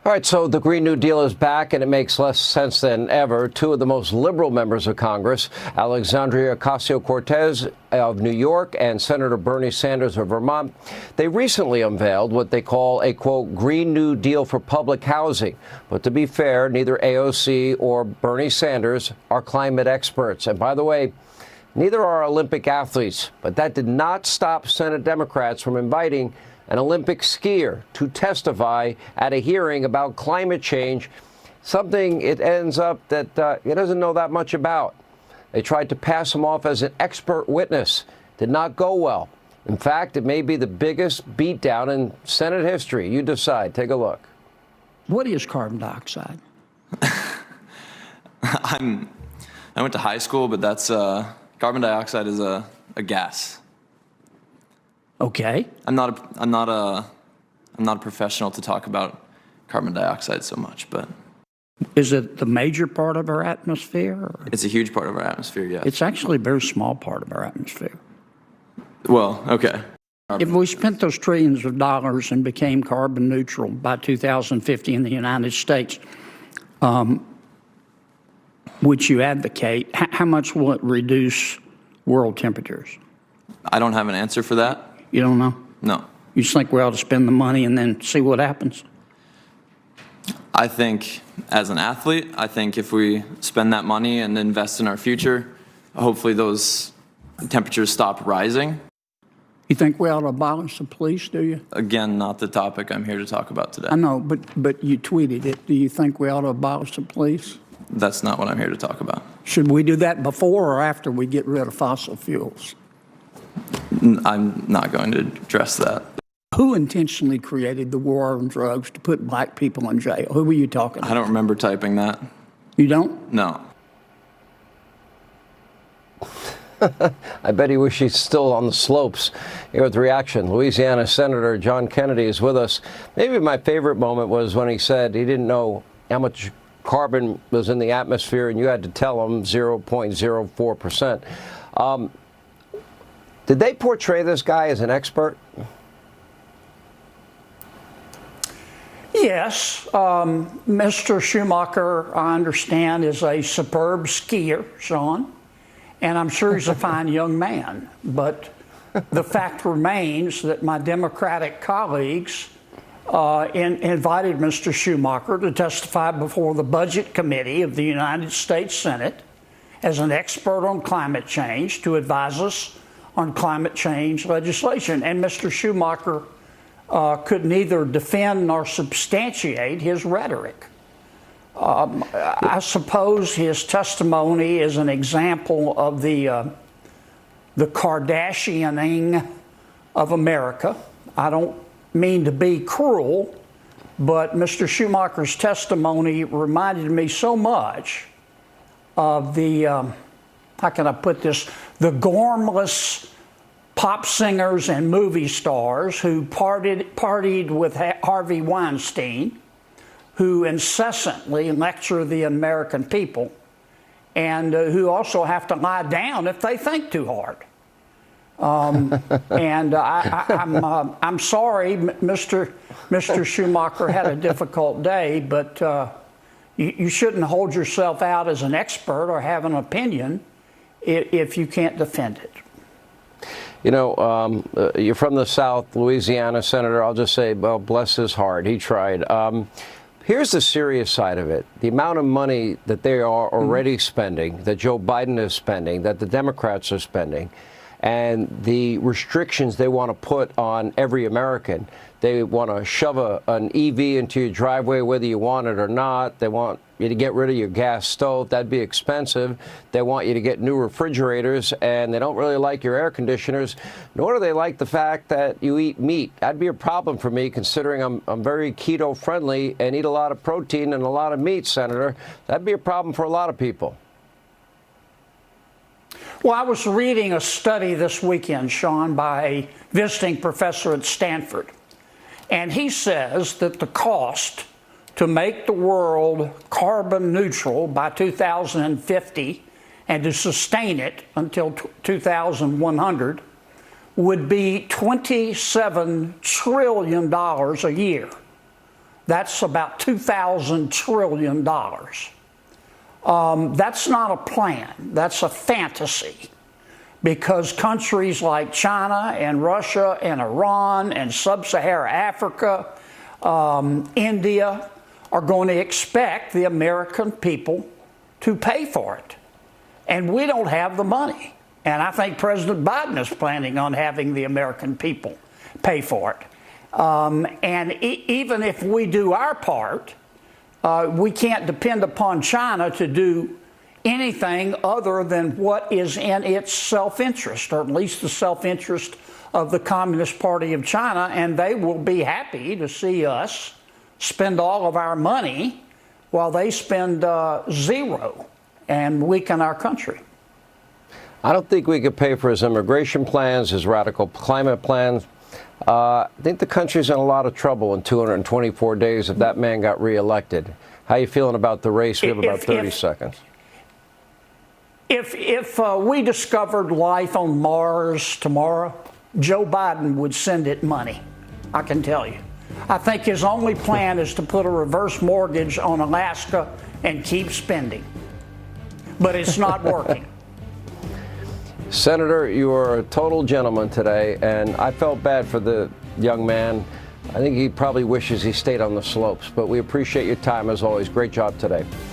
All right, so the Green New Deal is back, and it makes less sense than ever. Two of the most liberal members of Congress, Alexandria Ocasio-Cortez of New York and Senator Bernie Sanders of Vermont, they recently unveiled what they call a, quote, Green New Deal for public housing. But to be fair, neither AOC or Bernie Sanders are climate experts. And by the way, neither are Olympic athletes. But that did not stop Senate Democrats from inviting an Olympic skier to testify at a hearing about climate change, something it ends up that he doesn't know that much about. They tried to pass him off as an expert witness. Did not go well. In fact, it may be the biggest beatdown in Senate history. You decide. Take a look. What is carbon dioxide? I went to high school, but that's carbon dioxide is a gas. Okay. I'm not a professional to talk about carbon dioxide so much, but Is it the major part of our atmosphere? Or? it's a huge part of our atmosphere, yes. It's actually a very small part of our atmosphere. Well, okay. If we spent those trillions of dollars and became carbon neutral by 2050 in the United States, which you advocate, how much will it reduce world temperatures? I don't have an answer for that. You don't know? No. You just think we ought to spend the money and then see what happens? I think as an athlete, I think if we spend that money and invest in our future, hopefully those temperatures stop rising. You think we ought to abolish the police, do you? Again, not the topic I'm here to talk about today. I know, but you tweeted it. Do you think we ought to abolish the police? That's not what I'm here to talk about. Should we do that before or after we get rid of fossil fuels? I'm not going to address that. Who intentionally created the war on drugs to put black people in jail? Who were you talking about? I don't remember typing that. You don't? No. I bet he wishes he's still on the slopes. Here with the reaction, Louisiana Senator John Kennedy is with us. Maybe my favorite moment was when he said he didn't know how much carbon was in the atmosphere, and you had to tell him 0.04%. Did they portray this guy as an expert? Yes. Mr. Schumacher, I understand, is a superb skier, Sean, and I'm sure he's a fine young man. But the fact remains that my Democratic colleagues invited Mr. Schumacher to testify before the Budget Committee of the United States Senate as an expert on climate change to advise us on climate change legislation. And Mr. Schumacher could neither defend nor substantiate his rhetoric. I suppose his testimony is an example of the Kardashianing of America. I don't mean to be cruel, but Mr. Schumacher's testimony reminded me so much of the, how can I put this, the gormless pop singers and movie stars who partied with Harvey Weinstein, who incessantly lecture the American people, and who also have to lie down if they think too hard. And I'm sorry, Mr. Schumacher had a difficult day, but you shouldn't hold yourself out as an expert or have an opinion if you can't defend it. You know, you're from the South, Louisiana, Senator. I'll just say, well, bless his heart. He tried. Here's the serious side of it. The amount of money that they are already spending, that Joe Biden is spending, that the Democrats are spending, and the restrictions they want to put on every American. They want to shove an EV into your driveway whether you want it or not. They want you to get rid of your gas stove. That'd be expensive. They want you to get new refrigerators, and they don't really like your air conditioners, nor do they like the fact that you eat meat. That'd be a problem for me, considering I'm very keto friendly and eat a lot of protein and a lot of meat, Senator. That'd be a problem for a lot of people. Well, I was reading a study this weekend, Sean, by a visiting professor at Stanford. And he says that the cost to make the world carbon neutral by 2050 and to sustain it until 2100 would be $27 trillion a year. That's about $2,000 trillion. That's not a plan. That's a fantasy. Because countries like China and Russia and Iran and Sub-Saharan Africa, India, are going to expect the American people to pay for it. And we don't have the money. And I think President Biden is planning on having the American people pay for it. Even if we do our part, we can't depend upon China to do anything other than what is in its self-interest, or at least the self-interest of the Communist Party of China, and they will be happy to see us spend all of our money while they spend zero and weaken our country. I don't think we could pay for his immigration plans, his radical climate plans. I think the country's in a lot of trouble in 224 days if that man got reelected. How are you feeling about the race? We have about 30 seconds. If we discovered life on Mars tomorrow, Joe Biden would send it money. I can tell you. I think his only plan is to put a reverse mortgage on Alaska and keep spending. But it's not working. Senator, you are a total gentleman today, and I felt bad for the young man. I think he probably wishes he stayed on the slopes, but we appreciate your time as always. Great job today.